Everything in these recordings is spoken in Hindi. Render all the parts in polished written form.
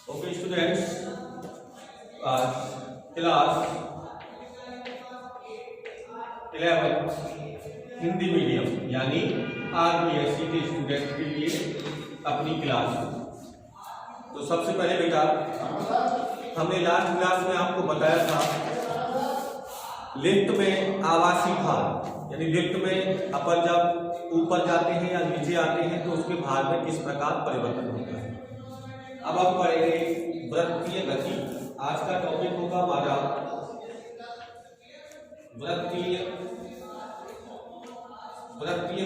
ओके स्टूडेंट्स, आज क्लास 11 हिंदी मीडियम यानी आरबीएससी के स्टूडेंट के लिए अपनी क्लास। तो सबसे पहले बेटा, हमने लास्ट क्लास में आपको बताया था लिफ्ट में आवासीय भार, यानी लिफ्ट में अपन जब ऊपर जाते हैं या नीचे आते हैं तो उसके भार में किस प्रकार परिवर्तन होता है। अब हम पढ़ेंगे वृत्तीय गति। आज का टॉपिक होगा हमारा वृत्तीय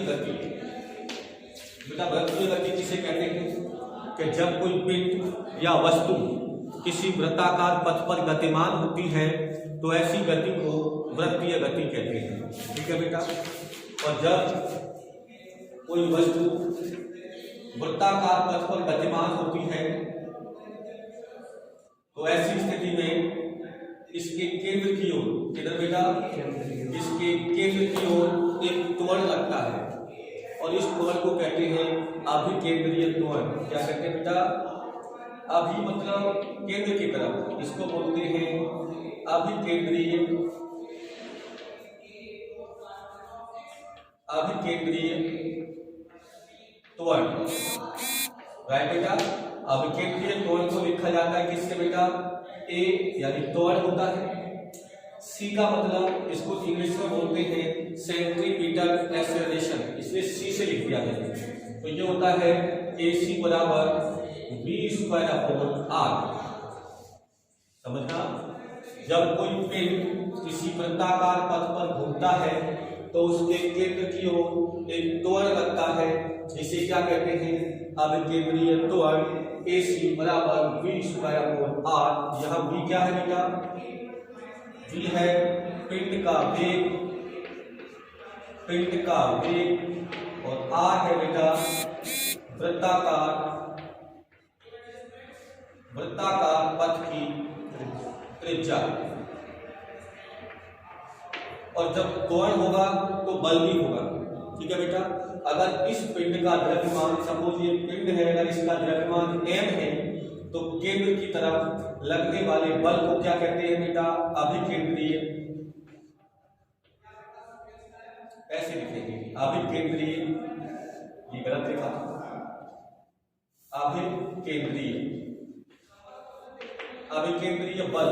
गति। बेटा वृत्तीय गति किसे कहते हैं कि जब कोई पिंड या वस्तु किसी वृत्ताकार पथ पर गतिमान होती है तो ऐसी गति को वृत्तीय गति कहते हैं। ठीक है बेटा। और जब कोई वस्तु वृत्ताकार पथ पर गतिमान होती है तो ऐसी स्थिति में इसके केंद्र की ओर, किधर बेटा, इसके केंद्र की ओर एक त्वरण लगता है और इस त्वरण को कहते हैं अभिकेंद्रीय त्वरण। क्या कहते हैं बेटा? अभी मतलब केंद्र की तरफ, इसको बोलते हैं अभिकेंद्रीय त्वरण। राइट बेटा। अभिकेंद्रीय त्वरण को लिखा जाता है किससे बेटा? ए यानी त्वरण होता है। सी का मतलब इसको इंग्लिश में बोलते हैं सेंट्रीपिटल एक्सेलरेशन, इसलिए सी से लिख दिया गया है। तो ये होता है AC बराबर v²/r। समझना? जब कोई पिंड किसी वृत्ताकार पथ पर घूमता है तो उसके केंद्र की ओर एक त्वरण लगता है जिसे क्या कहते हैं? अभिकेंद्रीय त्वरण। AC बराबर v²/r। यहाँ v क्या है बेटा? v है पिंड का वेग और r है बेटा वृत्ताकार पथ की त्रिज्या। और जब त्वरण होगा तो बल भी होगा। ठीक है बेटा। अगर इस पिंड का द्रव्यमान, सपोज ये पिंड है, अगर इसका द्रव्यमान m है तो केंद्र की तरफ लगने वाले बल को क्या कहते हैं बेटा? अभिकेंद्रीय। ऐसे लिखेंगे अभिकेंद्रीय, ये गलत लिखा था, अभिकेंद्रीय बल।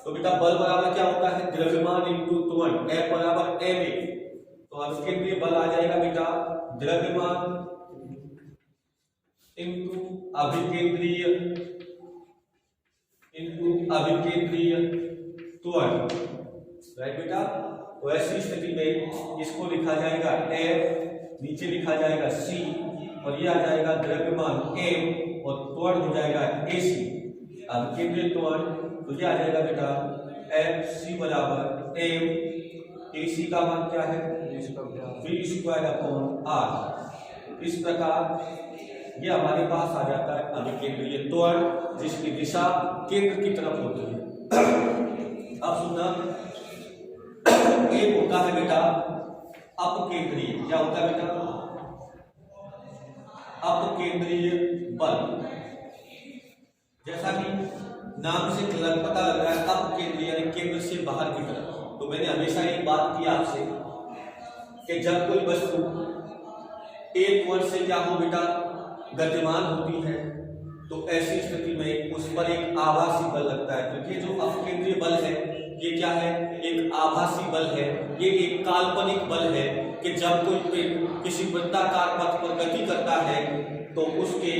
तो बेटा बल बराबर क्या होता है? द्रव्यमान इंटू त्वरण, F बराबर ma। तो अभिकेंद्रीय बल आ जाएगा बेटा द्रव्यमान इंटू अभिकेंद्रीय त्वरण। राइट बेटा। तो ऐसी स्थिति में इसको लिखा जाएगा F, नीचे लिखा जाएगा C और ये आ जाएगा द्रव्यमान m और त्वरण हो जाएगा AC। अभिकेंद्रीय त्वरण तो ये आ जाएगा बेटा FC बराबर m। AC का मान क्या है? v²/r। इस प्रकार ये हमारे पास आ जाता है अभिकेंद्रीय त्वरण जिसकी दिशा केंद्र की तरफ होती है। अब सुनना, एक होता है बेटा अपकेंद्रीय। क्या होता है बेटा? अपकेंद्रीय बल। जैसा कि नाम से पता लग रहा है अपकेंद्रीय यानी केंद्र से बाहर की तरफ। तो मैंने हमेशा एक बात की आपसे कि जब कोई वस्तु एक त्वरण से क्या हो बेटा गतिमान होती है तो ऐसी स्थिति में उस पर एक आभासी बल लगता है, क्योंकि जो अपकेंद्रीय बल है ये क्या है? एक आभासी बल है, ये एक काल्पनिक बल है कि जब कोई पिंड किसी वृत्ताकार पथ पर गति करता है तो उसके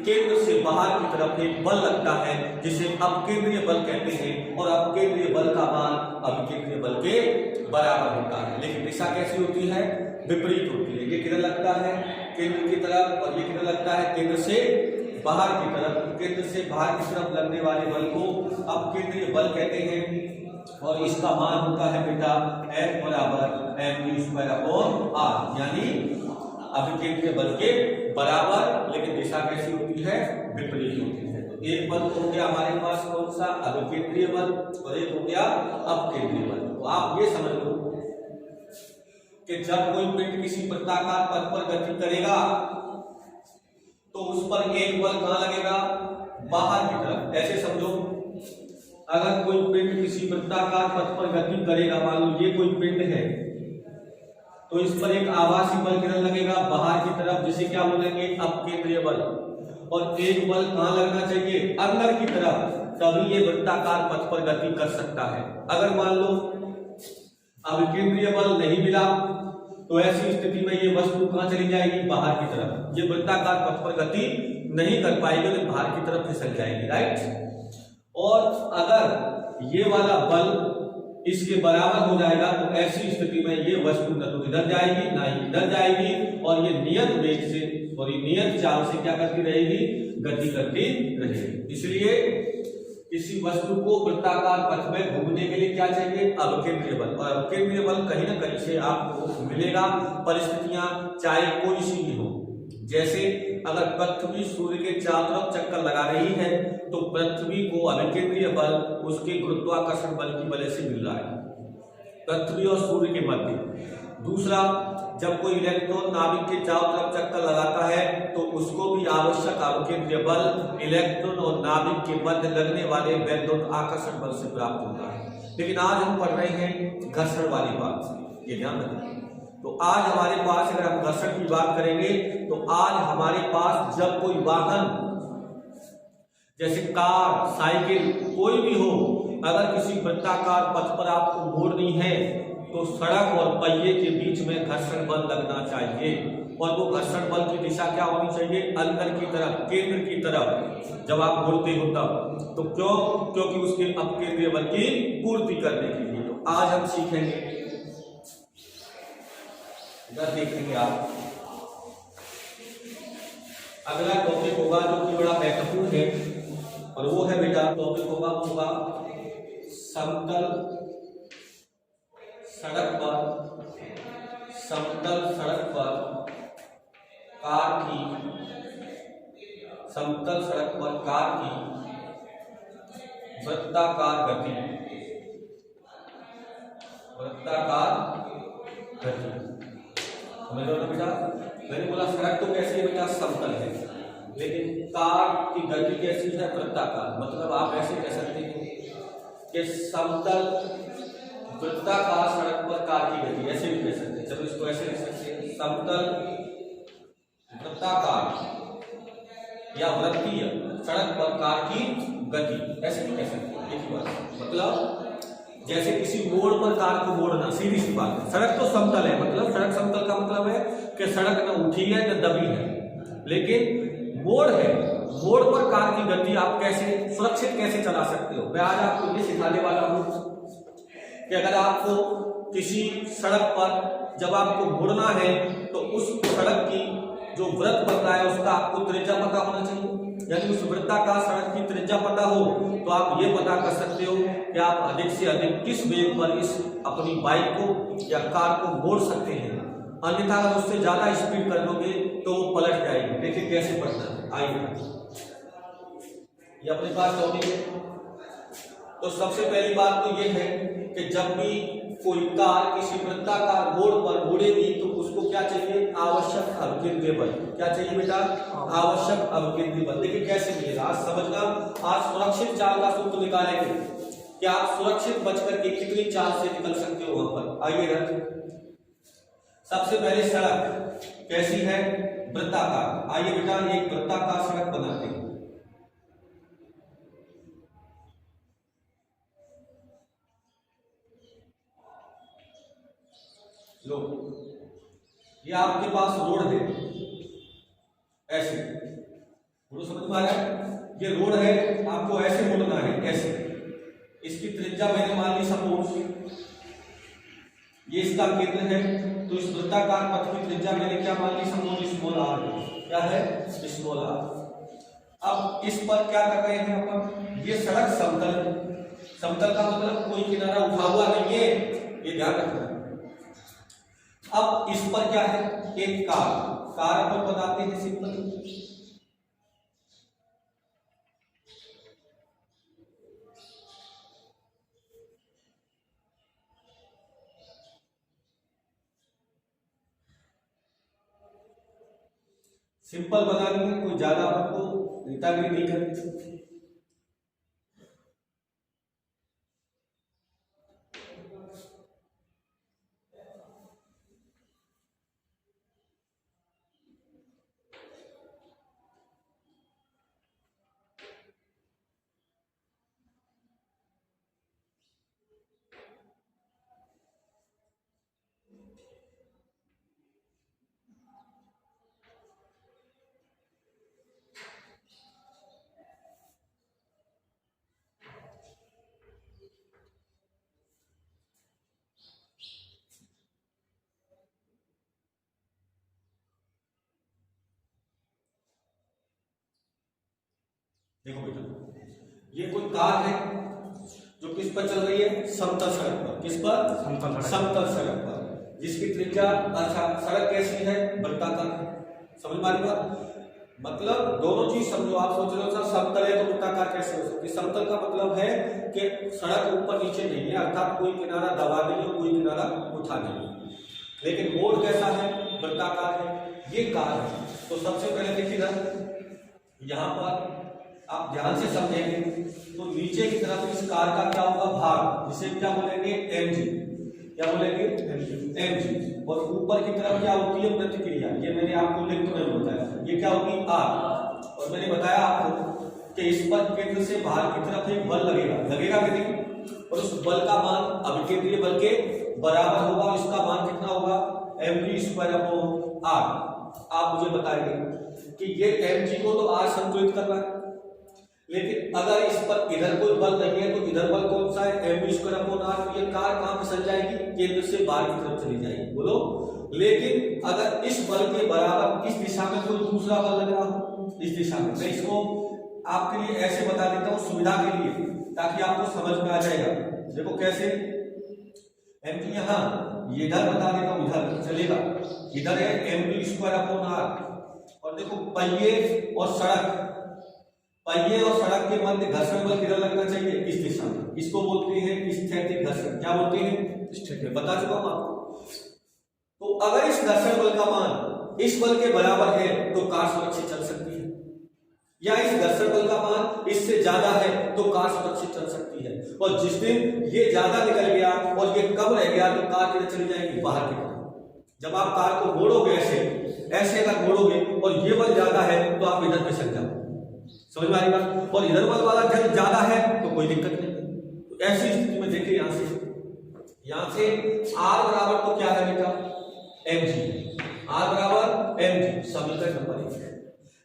केंद्र से बाहर की तरफ एक बल लगता है जिसे अपकेंद्रीय बल कहते हैं। और अपकेंद्रीय बल का मान अभिकेंद्रीय बल के बराबर होता है, लेकिन दिशा कैसी होती है? विपरीत होती है। ये किधर लगता है? केंद्र की तरफ, और ये किधर लगता है? केंद्र से बाहर की तरफ। केंद्र से बाहर की तरफ लगने वाले बल को अपकेंद्रीय बल कहते हैं और इसका मान होता है बेटा F बराबर mv²/r, यानी अभिकेंद्रीय बल के बराबर, लेकिन दिशा कैसी होती है? विपरीत होती है। तो एक बल हो गया हमारे पास कौन सा? अभिकेंद्रीय बल, और एक हो गया अपकेंद्रीय बल। तो आप ये समझ लो कि जब कोई पिंड किसी वृत्ताकार पथ पर गति करेगा तो तो उस पर एक बल कहां लगेगा, बाहर की तरफ। ऐसे समझो, अगर कोई पिंड किसी वृत्ताकार पथ पर गति करेगा, मान लो ये कोई पिंड है, तो इस पर एक आभासी बल किरण लगेगा बाहर की तरफ, जिसे क्या बोलेंगे, अपकेंद्रीय बल। और एक बल कहां लगना चाहिए, अंदर की तरफ, तभी ये वृत्ताकार पथ पर गति कर सकता है। अगर मान लो अभिकेंद्रीय बल नहीं मिला, तो ऐसी स्थिति में ये वस्तु कहां चली जाएगी, बाहर की तरफ। ये वृत्ताकार पथ पर गति नहीं कर पाएगी, तो बाहर की तरफ फिसल जाएगी, राइट। और अगर ये वाला बल इसके बराबर हो जाएगा, तो ऐसी स्थिति में ये वस्तु न तो इधर जाएगी ना ही इधर जाएगी, और ये नियत वेग से और नियत चाल से क्या करती रहेगी, गति करती रहेगी। इसलिए किसी वस्तु को वृत्ताकार पथ में घूमने के लिए क्या चाहिए, अवकेंद्रीय बल। और अवकेंद्रीय बल कहीं ना कहीं से आपको मिलेगा, परिस्थितियां चाहे कोई सी भी हो। जैसे अगर पृथ्वी सूर्य के चारों तरफ चक्कर लगा रही है, तो पृथ्वी को अभिकेंद्रीय बल उसके गुरुत्वाकर्षण बल की वजह से मिल रहा है, पृथ्वी और सूर्य के मध्य। दूसरा, जब कोई इलेक्ट्रॉन नाभिक के चारों तरफ चक्कर लगाता है, तो उसको भी आवश्यक अवकेंद्रीय बल इलेक्ट्रॉन और नाभिक के मध्य लगने वाले वैद्युत आकर्षण बल से प्राप्त होता है। लेकिन आज हम पढ़ रहे हैं घर्षण वाली बात, ये ध्यान रखें। तो आज हमारे पास, अगर हम घर्षण की बात करेंगे, तो आज हमारे पास जब कोई वाहन जैसे कार, साइकिल, कोई भी हो, अगर किसी वृत्ताकार पथ पर आपको मोड़नी है, तो सड़क और पहिए के बीच में घर्षण बल लगना चाहिए। और वो घर्षण बल की दिशा क्या होनी चाहिए, अंदर की तरफ, केंद्र की तरफ, जब आप मुड़ते हो तब। तो क्यों, क्योंकि उसके अपकेंद्रीय बल की पूर्ति करने के लिए। तो आज हम सीखेंगे, इधर देखेंगे आप, अगला टॉपिक होगा जो कि बड़ा महत्वपूर्ण है, और वो है बेटा, टॉपिक होगा समतल सड़क पर, समतल सड़क पर कार की, समतल सड़क पर कार की वृत्ताकार गति, वृत्ताकार गति। समझ लो ना बेटा, मैंने बोला सड़क तो कैसी है बेटा, समतल है, लेकिन कार की गति कैसी है, वृत्ताकार। मतलब आप ऐसे कह सकते हैं कि समतल वृत्ताकार सड़क पर कार की गति, ऐसे भी कह सकते हैं। चलो इसको ऐसे लिख सकते हैं, समतल वृत्ताकार या वृत्तीय सड़क पर कार की गति, ऐसे भी कह सकते हैं। एक ही बात, मतलब जैसे किसी मोड़ पर कार को मोड़ना, सीधी सी बात है। सड़क तो समतल है, मतलब सड़क समतल का मतलब है कि सड़क न उठी है न दबी है, लेकिन मोड़ है, मोड़ पर कार की गति आप कैसे सुरक्षित कैसे चला सकते हो। मैं आज आपको ये सिखाने वाला हूं कि अगर आपको किसी सड़क पर जब आपको मुड़ना है, तो उस सड़क की जो वृत्त बन रहा है उसका आपको त्रिज्या पता होना चाहिए। यानी उस वृत्ताकार सड़क की त्रिज्या पता हो, तो आप ये पता कर सकते हो कि आप अधिक से अधिक किस वेग पर इस अपनी बाइक को या कार को मोड़ सकते हैं। अन्यथा अगर उससे ज्यादा स्पीड कर दोगे तो वो पलट जाएगी। देखिए कैसे पलटना है, आइए ये अपने पास टॉपिक है। तो सबसे पहली बात तो ये है कि जब भी कोई कार किसी वृत्ताकार मोड़ पर मुड़ेगी, तो उसको क्या चाहिए, आवश्यक अवकेंद्रीय बल। क्या चाहिए बेटा, आवश्यक अवकेंद्रीय बल। देखिए कैसे मिलेगा, आज समझना। आज सुरक्षित चाल का सूत्र निकालेंगे कि आप सुरक्षित बचकर के कितनी चाल से निकल सकते हो वहां पर। आइए रख, सबसे पहले सड़क कैसी है, वृत्ताकार। आइए बेटा एक वृत्ताकार सड़क बनाते हैं। लो, ये आपके पास रोड है, ऐसे रोड समझ में आ रहा है। ये रोड है, आपको ऐसे मुड़ना है, ऐसे। इसकी त्रिज्या मैंने मान ली सपोज, ये इसका केंद्र है, तो इस वृत्ताकार पथ की त्रिज्या मैंने क्या मान ली, सपोज स्मॉल आर। क्या है, स्मॉल आर। अब इस पर क्या कर रहे हैं अपन, ये सड़क समतल है। समतल का मतलब कोई किनारा उठा हुआ नहीं है, ये ध्यान रखना। अब इस पर क्या है, एक कार अपन बताते हैं सिंपल। सिंपल बनानी है, कोई ज्यादा आपको नेतागिरी नहीं करनी। देखो बेटा, ये कोई कार है जो किस पर चल रही है, समतल सड़क पर। किस पर? समतल सड़क पर, जिसकी त्रिज्या, अच्छा सड़क कैसी है, वृत्ताकार है। समझ में आ रही बात? मतलब दोनों चीज समझो। आप सोच रहे हो सर समतल है तो वृत्ताकार कैसे हो सकती है? समतल का मतलब है कि सड़क ऊपर नीचे नहीं है, अर्थात कोई किनारा दबा नहीं है, कोई किनारा उठा नहीं है। लेकिन मोड़ कैसा है, वृत्ताकार है। ये कार है। तो सबसे पहले देखिए ना, यहाँ पर आप ध्यान से समझेंगे तो नीचे की तरफ इस कार का क्या होगा, भार, जिसे क्या बोलेंगे, mg। क्या बोलेंगे, mg। और ऊपर की तरफ क्या होती है, प्रतिक्रिया। ये मैंने आपको लिख तो नहीं बताया, ये क्या होगी, r। और मैंने बताया आपको कि इस पर केंद्र से बाहर की तरफ एक बल लगेगा कि नहीं, और उस बल का मान अभिकेंद्रीय बल के बराबर होगा। इसका मान कितना होगा, mg² r। आप मुझे बताएंगे कि ये mg को तो r संतुलित कर रहा है, लेकिन अगर इस पर इधर कोई बल नहीं है तो इधर बल कौन सा है, mv²/r। तो ये कार कहां फिसल जाएगी, केंद्र से बाहर की तरफ चली जाएगी। बोलो। लेकिन अगर इस बल के बराबर इस दिशा में कोई दूसरा बल लग रहा हो, इस दिशा में, मैं इसको आपके लिए ऐसे बता देता हूं सुविधा के लिए, ताकि आपको समझ में आ जाएगा। देखो कैसे, mg यहाँ ये इधर बता देता हूं, इधर चलेगा, इधर है mv²/r। और देखो पहिए और सड़क, पहिए और सड़क के मध्य घर्षण बल किधर लगना चाहिए, इस दिशा में। इसको बोलते हैं स्थैतिक घर्षण। क्या बोलते हैं, स्थैतिक। बता चुका हूं आपको। तो अगर इस घर्षण बल का मान इस बल के बराबर है तो कार सुरक्षित चल सकती है, या इस घर्षण बल का मान इससे ज्यादा है तो कार सुरक्षित चल सकती है। और जिस दिन ये ज्यादा निकल गया और ये कम रह गया तो कार किधर चली जाएगी, बाहर की तरफ। जब आप कार को मोड़ोगे ऐसे अगर मोड़ोगे और ये बल ज्यादा है तो आप इधर फिसल जाओ। समझ में आ रही बात? और इधर बल वाला जब ज्यादा है तो कोई दिक्कत नहीं। तो ऐसी स्थिति में देखिए यहां से r बराबर तो क्या है बेटा, mg। r बराबर mg, समीकरण नंबर 1।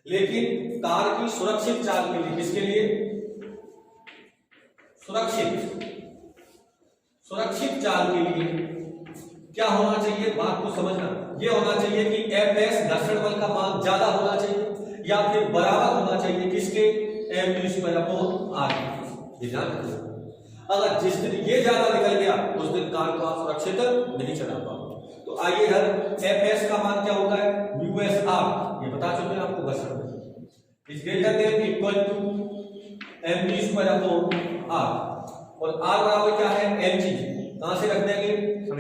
लेकिन कार की सुरक्षित चाल के लिए, किसके लिए, सुरक्षित चाल के लिए क्या होना चाहिए, बात को समझना। यह होना चाहिए कि fs घर्षण बल का मान ज्यादा होना चाहिए या फिर बराबर होना चाहिए, किसके, mv²/r। ये ध्यान रखना। अगर जिस दिन ये ज्यादा निकल गया उस दिन कार को आप सुरक्षित नहीं चला पाओगे। तो आइए इधर fs का मान क्या होता है, μsr। ये बता चुके हैं आपको, घर्षण बल is greater than equal to mv²/r। और r बराबर क्या है, mg। कहां से रख देंगे,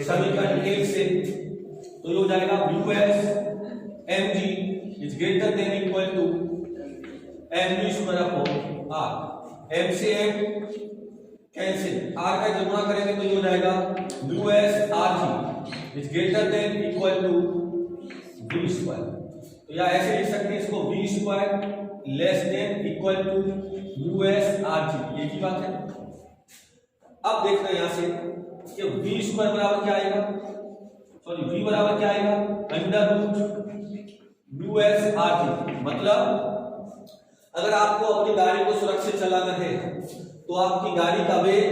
समीकरण 1 से। तो ये हो जाएगा μs mg is greater than equal to mv²/r। m से m कैंसिल, r का जब गुणा करेंगे तो ये हो जाएगा μs rg is greater than equal to v²। तो या ऐसे लिख सकते हैं इसको, v² less than equal to μs rg। ये की बात है। अब देखना यहां से कि v² बराबर क्या आएगा, सॉरी v बराबर क्या आएगा, √μs rg। मतलब अगर आपको अपनी गाड़ी को सुरक्षित चलाना है तो आपकी गाड़ी का वेग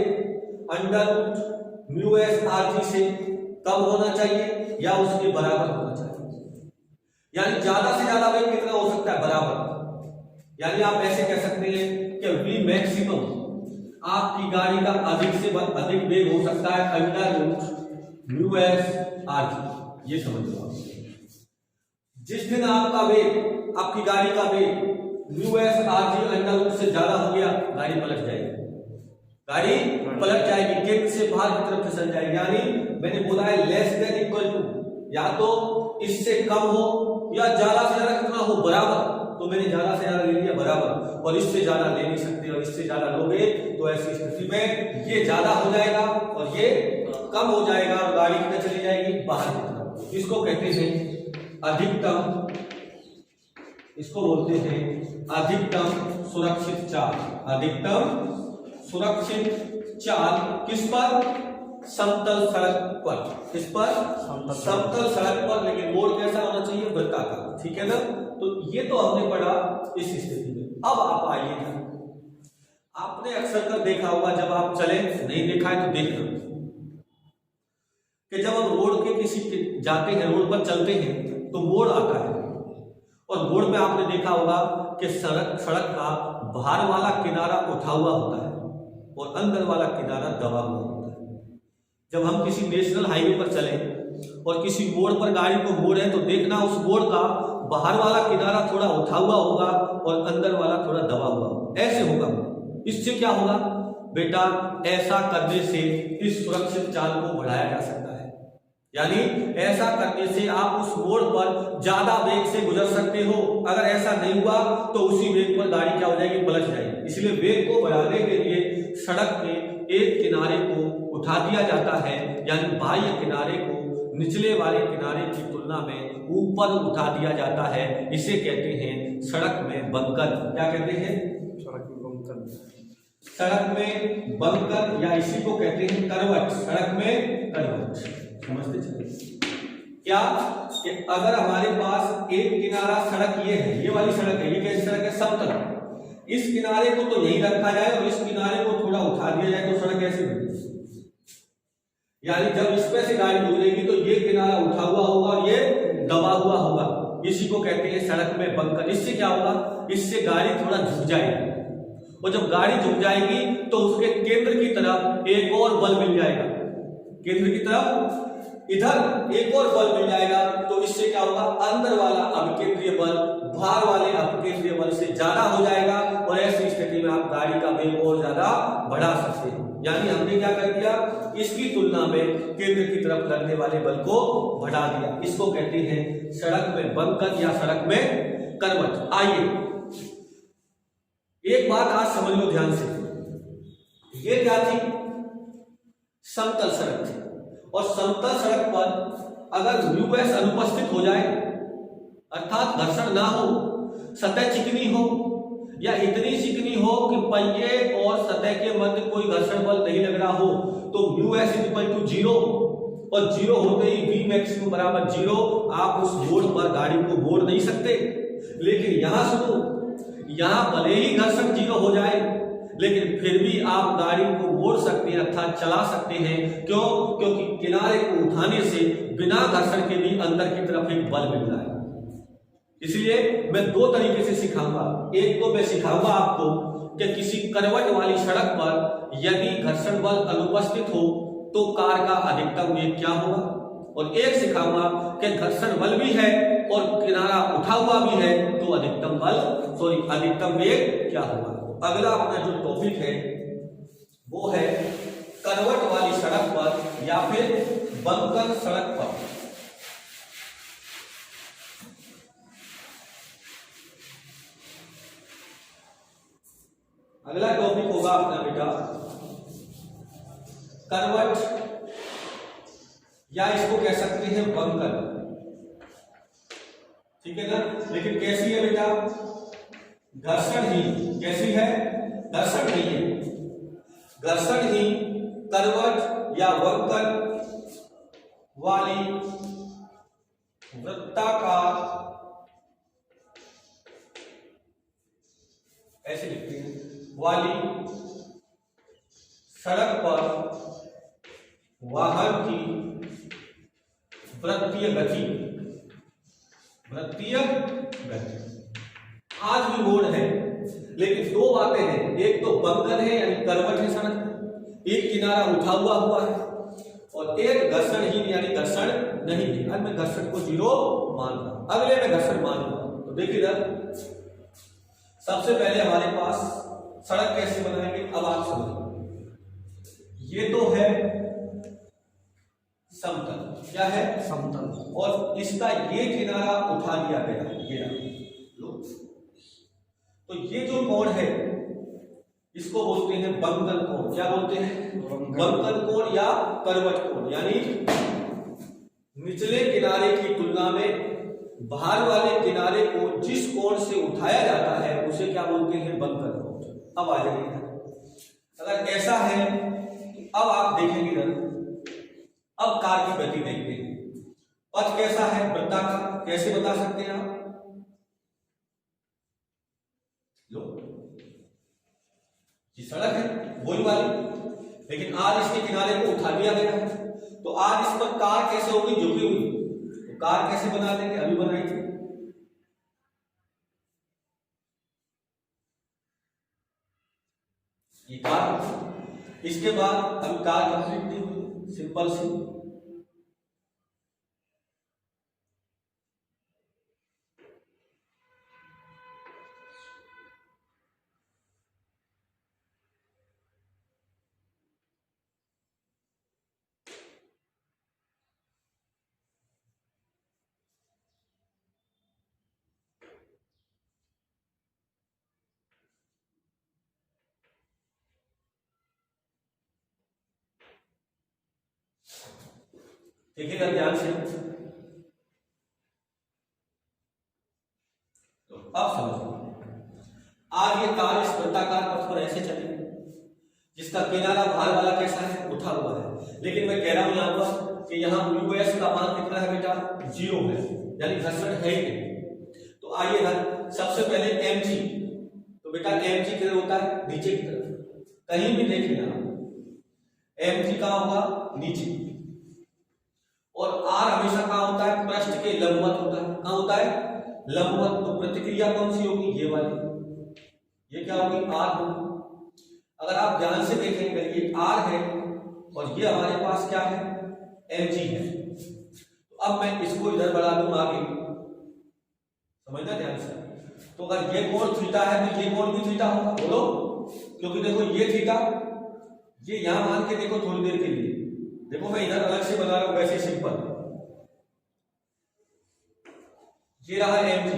√μs rg से कम होना चाहिए या उसके बराबर होना चाहिए। यानी ज्यादा से ज्यादा वेग कितना हो सकता है, बराबर। यानी आप ऐसे कह सकते हैं कि v मैक्सिमम, आपकी गाड़ी का अधिक से अधिक वेग हो सकता है √μs rg। ये समझ लो। जिस दिन आपका वेग, आपकी गाड़ी का वेग μs rg से ज्यादा हो गया, गाड़ी पलट जाएगी, गाड़ी पलट जाएगी, केंद्र से बाहर की तरफ फिसल जाएगी। यानी मैंने बोला है लेस देन इक्वल टू, या तो इससे कम हो या ज्यादा से ज्यादा कितना हो बराबर, तो मैंने ज्यादा से ज्यादा ले लिया बराबर, और इससे ज्यादा ले नहीं सकते, और इससे ज्यादा लोगे तो ऐसी स्थिति में ये ज्यादा हो जाएगा और ये कम हो जाएगा और गाड़ी किधर चली जाएगी, बाहर की तरफ। इसको कहते हैं अधिकतम, इसको बोलते हैं अधिकतम सुरक्षित चाल। अधिकतम सुरक्षित चाल किस पर? समतल सड़क पर। किस पर? समतल सड़क पर, लेकिन मोड़ कैसा होना चाहिए? वृत्ताकार। ठीक है ना? तो ये तो हमने पढ़ा इस स्थिति में। अब आप आइए, आपने अक्सर कर देखा होगा, जब आप चले, नहीं देखा है तो देखना, कि जब हम रोड के किसी जाते हैं, रोड पर चलते हैं तो मोड़ आता है, और मोड़ में आपने देखा होगा कि सड़क का बाहर वाला किनारा उठा हुआ होता है और अंदर वाला किनारा दबा हुआ होता है। जब हम किसी नेशनल हाईवे पर चले और किसी मोड़ पर गाड़ी को मोड़े तो देखना उस मोड़ का बाहर वाला किनारा थोड़ा उठा हुआ होगा और अंदर वाला थोड़ा दबा हुआ होगा, ऐसे होगा। इससे क्या होगा बेटा? ऐसा करने से इस सुरक्षित चाल को बढ़ाया जा सकता है, यानी ऐसा करने से आप उस मोड़ पर ज्यादा वेग से गुजर सकते हो। अगर ऐसा नहीं हुआ तो उसी वेग पर गाड़ी क्या हो जाएगी? पलट जाएगी। इसलिए वेग को बढ़ाने के लिए सड़क के एक किनारे को उठा दिया जाता है, यानी बाह्य किनारे को निचले वाले किनारे की तुलना में ऊपर उठा दिया जाता है। इसे कहते हैं सड़क में बंकर। क्या कहते हैं? सड़क में बंकर। सड़क में बंकर, या इसी को कहते हैं करवट। सड़क में करवट, समझते चलिए। क्या कि अगर हमारे पास एक किनारा सड़क ये है, ये वाली सड़क है, ये कैसी सड़क है? समतल। इस किनारे को तो यही रखा जाए और इस किनारे को थोड़ा उठा दिया जाए तो सड़क कैसी बनेगी? यानी जब इसमें से गाड़ी गुजरेगी तो ये किनारा उठा हुआ होगा और ये दबा हुआ होगा। इसी को कहते हैं सड़क में बंकर। इससे क्या होगा? इससे गाड़ी थोड़ा झुक जाएगी, और जब गाड़ी झुक जाएगी तो उसके केंद्र की तरफ एक और बल मिल जाएगा। केंद्र की तरफ इधर एक और बल मिल जाएगा, तो इससे क्या होगा? अंदर वाला अभिकेंद्रीय बल बाहर वाले अभिकेंद्रीय बल से ज्यादा हो जाएगा, और ऐसी स्थिति में आप गाड़ी का वेग और ज्यादा बढ़ा सकते हैं। यानी हमने क्या कर दिया? इसकी तुलना में केंद्र की तरफ लगने वाले बल को बढ़ा दिया। इसको कहते हैं सड़क में बंकर या सड़क में करवट। आइए एक बात आज समझ लो ध्यान से, ये क्या थी? समतल सड़क थी, और समतल सड़क पर अगर यूएस अनुपस्थित हो जाए, अर्थात घर्षण ना हो, सतह चिकनी हो या इतनी चिकनी हो कि पहिए और सतह के मध्य कोई घर्षण बल नहीं लग रहा हो, तो µs = 0, और 0 होते ही V मैक्सिमम बराबर 0। आप उस मोड़ पर गाड़ी को मोड़ नहीं सकते। लेकिन यहां सुनो, यहां भले ही घर्षण 0 हो जाए, लेकिन फिर भी आप गाड़ी को मोड़ सकते हैं, अर्थात चला सकते हैं। क्यों? क्योंकि किनारे को उठाने से बिना घर्षण के भी अंदर की तरफ एक बल मिल रहा है। इसलिए मैं दो तरीके से सिखाऊंगा। एक तो मैं सिखाऊंगा आपको कि किसी करवट वाली सड़क पर यदि घर्षण बल अनुपस्थित हो तो कार का अधिकतम वेग क्या होगा, और एक सिखाऊंगा कि घर्षण बल भी है और किनारा उठा हुआ भी है तो अधिकतम वेग क्या होगा। अगला अपना जो टॉपिक है वो है करवट वाली सड़क पर या फिर बंकर सड़क पर। अगला टॉपिक होगा अपना बेटा करवट, या इसको कह सकते हैं बंकर। ठीक है ना? लेकिन कैसी है बेटा? घर्षण ही। कैसी है? घर्षण नहीं है, घर्षण ही करवट या बंकर वाली वृत्ताकार, ऐसे लिखते हैं, वाली सड़क पर वाहन की वृत्तीय गति। आज भी मोड़ है, लेकिन दो बातें हैं। एक तो बंकर है यानी करवट है सड़क, एक किनारा उठा हुआ है, और एक घर्षणहीन यानी घर्षण नहीं है। आज मैं घर्षण को 0 मान रहा हूं, अगले में घर्षण मानूंगा। तो देखिए इधर सबसे पहले हमारे पास सड़क कैसे बनाएंगे, अब आप समझिए। ये तो है समतल। क्या है? समतल। और इसका ये किनारा उठा दिया गया, ये ये जो कोण है इसको बोलते हैं बंकन कोण। क्या बोलते हैं? बंकन कोण या करवट कोण। यानी निचले किनारे की तुलना में बाहर वाले किनारे को जिस कोण से उठाया जाता है उसे क्या बोलते हैं? बंकन कोण। अब आ जाइए, अगर ऐसा है तो अब आप देखेंगे इधर, अब कार की गति देखते हैं। पथ कैसा है? वृत्ताकार। कैसे बता सकते हैं आप? लो, ये सड़क है गोल वाली, लेकिन आज इसके किनारे को उठा दिया गया है, तो आज इस पर कार कैसे होगी? झुकी हुई। तो कार कैसे बना देंगे? अभी बनाई थी। ये कार, इसके बाद अभी कार कंप्लीट नहीं हुई, सिंपल सी। देखिएगा ध्यान से, तो अब समझो, आज ये कार इस वृत्ताकार पथ पर ऐसे चलेगी जिसका किनारा बाहर वाला कैसा है? उठा हुआ है। लेकिन मैं कह रहा हूं यहां पर कि यहां यूएस का मान कितना है बेटा? 0 है, यानी घर्षण है ही नहीं। तो आइए ना, सबसे पहले mg, तो बेटा mg किधर होता है? नीचे की तरफ। कहीं भी देखिए ना, mg कहां होगा? नीचे। और r हमेशा कहां होता है? पृष्ठ के लंबवत होता है। कहां होता है? लंबवत। तो प्रतिक्रिया कौन सी होगी? ये वाली। ये क्या होगी? r होगी। अगर आप ध्यान से देखेंगे, ये r है और ये हमारे पास क्या है? mg है। तो अब मैं इसको इधर बढ़ा दूं आगे, समझना ध्यान से। तो अगर ये कोण थीटा है तो ये कोण भी थीटा होगा। बोलो, क्योंकि देखो ये थीटा, ये यहां मान के देखो थोड़ी देर के लिए, देखो मैं इधर अलग से बना रहा हूं, वैसे सिंपल। ये रहा mg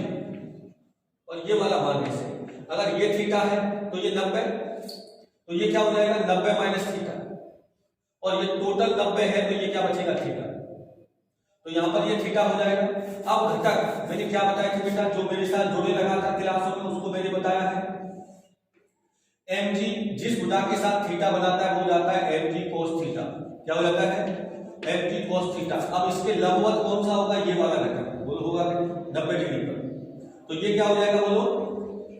और ये वाला मान ऐसे। अगर ये थीटा है तो ये 90, तो ये क्या हो जाएगा? 90 माइनस थीटा। और ये टोटल 90 है, तो ये क्या बचेगा? थीटा। तो यहां पर ये थीटा हो जाएगा। अब घटक मैंने क्या बताया था बेटा? जो मेरे साथ जोड़े लगा था क्लासों में, उसको मैंने बताया है mg जिस गुणा के साथ थीटा बनाता है वो जाता है mg cos थीटा। क्या हो जाता है? mg cos theta. अब इसके लंबवत कौन सा होगा? ये वाला घटक। बोलो होगा 90 डिग्री पर। तो ये क्या हो जाएगा? बोलो,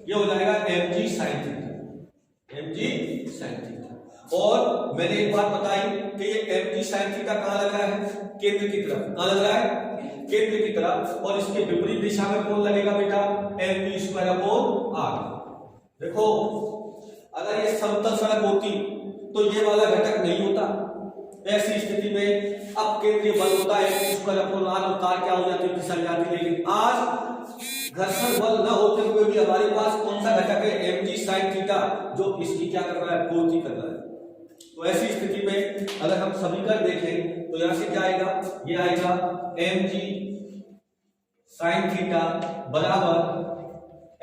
ये हो जाएगा mg sin theta. mg sin theta. और मैंने एक बात बताई कि ये mg sin थीटा कहां लग रहा है? केंद्र की तरफ। कहां लग रहा है? केंद्र की तरफ। और इसके विपरीत दिशा में कौन लगेगा बेटा? mv square upon r। देखो, अगर ये समतल सड़क होती तो ये वाला घटक नहीं होता। ऐसी स्थिति में अब केंद्रीय बल होता है mv स्क्वायर अपॉन r, और कार क्या हो जाती है? फिसल जाती है। लेकिन आज घर्षण बल न होते हुए भी हमारे पास कौन सा घटक है? mg sin थीटा, जो इसकी क्या कर रहा है? पूर्ति कर रहा है। तो ऐसी स्थिति में अगर हम समीकरण देखें तो यहां से क्या आएगा? ये आएगा mg sin थीटा बराबर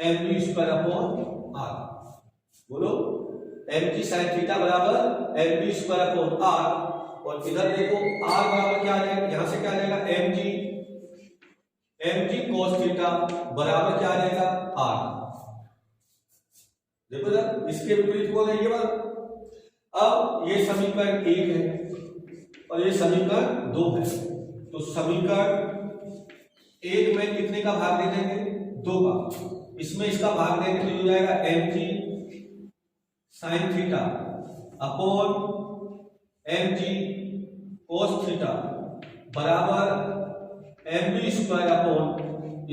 mv स्क्वायर अपॉन r। बोलो, mg sin थीटा बराबर mv स्क्वायर अपॉन r। और इधर देखो r बराबर क्या आ जाएगा? यहां से क्या आ जाएगा? mg cos थीटा बराबर क्या आ जाएगा? r। देखो जरा, इसके विपरीत कौन है? ये वाला। अब ये समीकरण 1 है और ये समीकरण 2 है। तो समीकरण 1 में कितने का भाग दे देंगे? 2 का। इसमें इसका भाग देंगे तो हो जाएगा mg sin theta upon mg cos theta बराबर mv square upon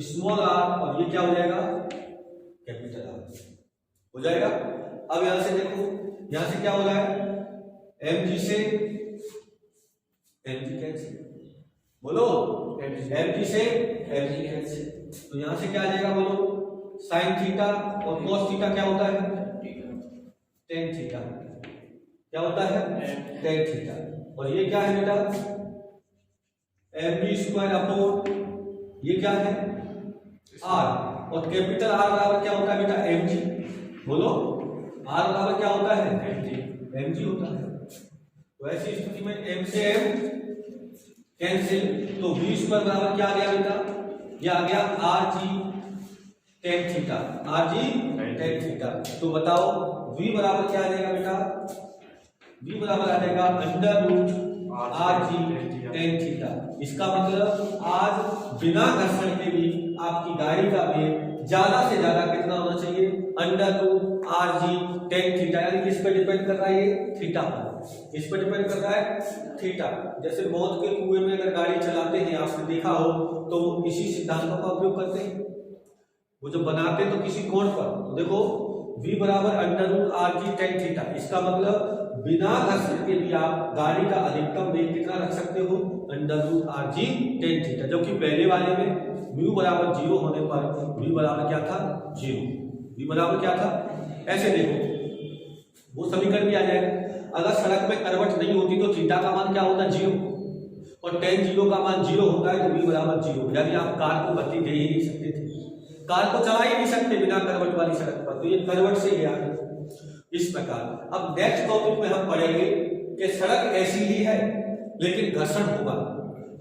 small r, और ये क्या हो जाएगा? कैपिटल R हो जाएगा। अब यहां से देखो, यहां से क्या हो रहा है? mg से mg कैंसिल। बोलो, mg से mg कैंसिल। तो यहां से क्या आ जाएगा? बोलो, sin थीटा और cos थीटा क्या होता है? tan theta. क्या होता है? tan theta. और ये क्या है बेटा? mv स्क्वायर अपॉन ये क्या है? r। और कैपिटल आर बराबर क्या होता है बेटा mg, बोलो आर बराबर क्या होता है mg होता है। तो ऐसी स्थिति में m से m कैंसिल, तो v स्क्वायर बराबर क्या आ गया बेटा, ये आ गया rg tan theta, rg tan theta. तो बताओ v बराबर क्या आ जाएगा बेटा, v बराबर आ जाएगा under root rg tan theta. इसका मतलब आज बिना घर्षण के भी आपकी गाड़ी का वेग ज्यादा से ज्यादा कितना होना चाहिए, under root rg tan theta, यानी किस पे डिपेंड कर रहा है ये, थीटा पर, इस पर डिपेंड कर रहा है थीटा। जैसे मौत के कुएं में अगर गाड़ी चलाते हैं, आपने देखा हो तो इसी सिद्धांतों का उपयोग करते हैं, वो जब बनाते हैं तो किसी कोण पर, तो देखो v बराबर under root rg tan theta, इसका मतलब बिना घर्षण के भी आप गाड़ी का अधिकतम वेग कितना रख सकते हो, under root rg tan theta. जबकि पहले वाले में म्यू बराबर 0 होने पर v बराबर क्या था 0, v बराबर क्या था, ऐसे देखो वो समीकरण भी आ जाएगा। अगर सड़क में करवट नहीं होती तो थीटा का मान क्या होता 0, और tan 0 का मान 0 होता है, तो v बराबर 0, यानी आप कार को गति दे ही नहीं सकते थे, कार को चला ही नहीं सकते बिना करवट वाली सड़क पर, तो ये करवट से गया इस प्रकार। अब नेक्स्ट टॉपिक में हम पढ़ेंगे कि सड़क ऐसी ही है लेकिन घर्षण होगा,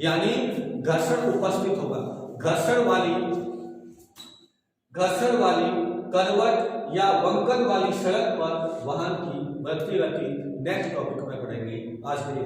यानी घर्षण उपस्थित होगा, घर्षण वाली करवट या वंकन वाली सड़क पर वाहन की बढ़ती गति नेक्स्ट टॉपिक में पढ़ेंगे। आज के लिए